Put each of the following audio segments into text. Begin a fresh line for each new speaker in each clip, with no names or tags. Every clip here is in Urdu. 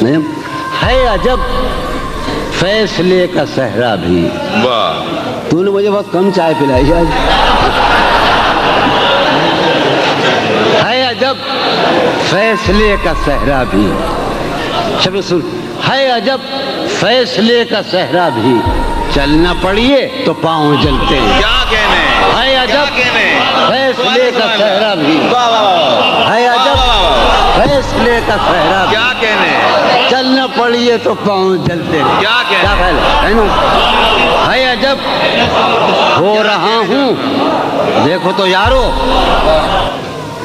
ہے عجب فیصلے کا صحرا بھی.
واہ.
تو نے مجھے بہت کم چائے پلائی آج. ہے عجب فیصلے کا صحرا بھی. شب سن. ہے عجب فیصلے کا صحرا بھی, چلنا پڑیے تو پاؤں جلتے ہیں.
کیا کہنے,
ہے عجب فیصلے کا صحرا بھی. ہے عجب فیصلے کا صحرا بھی,
کیا کہنے,
چلنا پڑیے تو پاؤں جلتے ہیں.
کیا
کیا خیال ہے نا. ہے عجب ہو رہا ہوں, دیکھو تو یارو,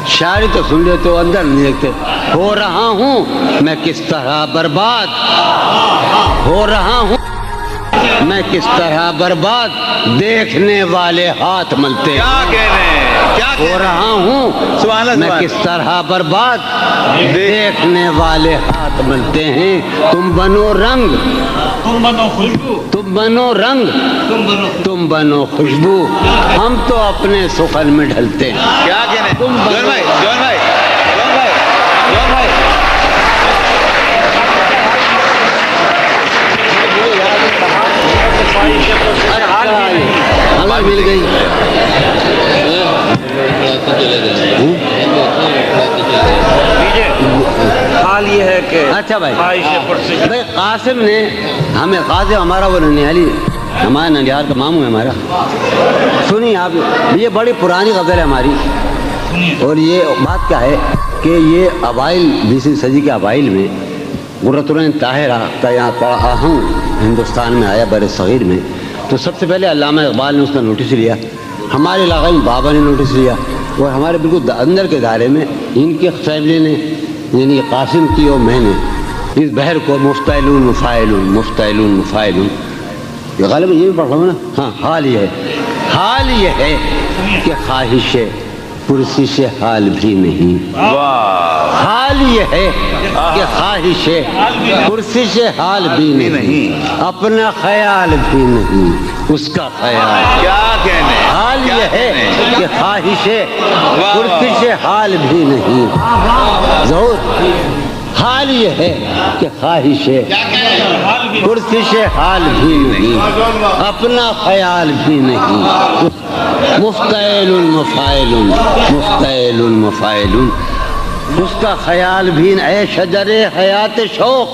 شاعری تو سن لے تو اندر نہیں دیکھتے. ہو رہا ہوں میں کس طرح برباد, ہو رہا ہوں میں کس طرح برباد, دیکھنے والے ہاتھ ملتے.
کیا کہنے, کیا
ہو رہا ہوں میں کس طرح برباد, دیکھنے والے ہاتھ ملتے ہیں. تم بنو رنگ,
تم بنو خوشبو,
تم بنو رنگ, تم بنو خوشبو, ہم تو اپنے سخن میں ڈھلتے ہیں.
کیا کہنے.
تم
جون بھائی, جون بھائی, جون بھائی, جون بھائی.
ہمیں مل گئی.
حال یہ ہے کہ
اچھا بھائی,
خواہش
بھائی قاسم نے ہمیں, قاسم ہمارا وہ ننیالی, ہمارا ننیال کا ماموں ہے ہمارا. سنیے آپ, یہ بڑی پرانی غزل ہے ہماری, اور یہ بات کیا ہے کہ یہ اوائل 20ویں صدی کے اوائل میں قرۃ العین طاہرہ کا یہاں بڑا اہم ہندوستان میں آیا, بر صغیر میں. تو سب سے پہلے علامہ اقبال نے اس کا نوٹس لیا, ہمارے علاقے میں بابا نے نوٹس لیا, اور ہمارے بالکل اندر کے دائرے میں ان کے فیملی نے, یعنی قاسم کی اور میں نے اس بحر کو مفتعلون مفاعلون مفتعلون مفاعلون, یہ غالب یہ بھی پڑھ رہا ہوں نا. ہاں, حال یہ ہے, حال یہ ہے کہ خواہش پرسش حال بھی نہیں.
واہ.
حال یہ ہے کہ خواہش پرسش حال بھی نہیں, اپنا خیال بھی نہیں اس کا خیال.
کیا کہنے.
حال یہ ہے کہ خواہش پرسش حال بھی نہیں. ضرور حال یہ ہے کہ خواہش پرسش حال بھی نہیں, اپنا خیال بھی نہیں. مفتعل مفاعل مفتعل مفاعل, اس کا خیال بھی. اے شجر حیات شوق,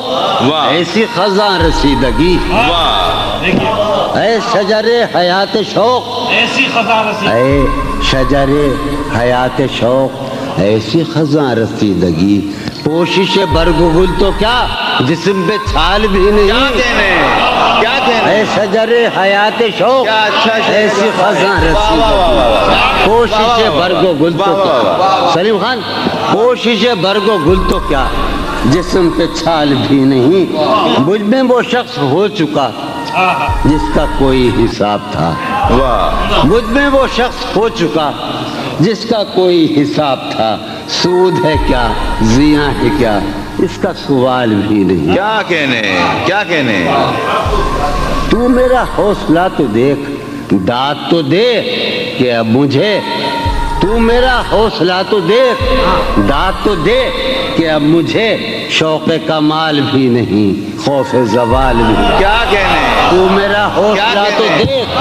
ایسی خزاں رسیدگی. اے شجر حیات شوق,
ایسی خزاں رسیدگی.
اے شجر حیات شوق, ایسی خزاں رسیدگی. کوشش برگ و گل تو کیا جسم پہ چھال بھی نہیں.
کیا کہنے, کیا کہنے.
اے شجر حیات شوق, ایسی خزاں رسیدگی. کوشش برگ و گل تو کیا, سلیم خان, کوشش برگ و گل تو کیا جسم پہ چھال بھی نہیں. مجھ میں وہ شخص ہو چکا جس کا کوئی حساب تھا.
واہ.
مجھ میں وہ شخص ہو چکا جس کا کوئی حساب تھا. سود ہے کیا, زیاں ہے کیا, اس کا سوال بھی نہیں.
کیا کہنے, کیا کہنے.
تو میرا حوصلہ تو دیکھ, داد تو دے کہ اب مجھے. تو میرا حوصلہ تو دیکھ, داد تو دے کہ اب مجھے شوق کمال بھی نہیں, خوف زوال بھی.
کیا کہنے.
تو میرا حوصلہ تو دیکھ,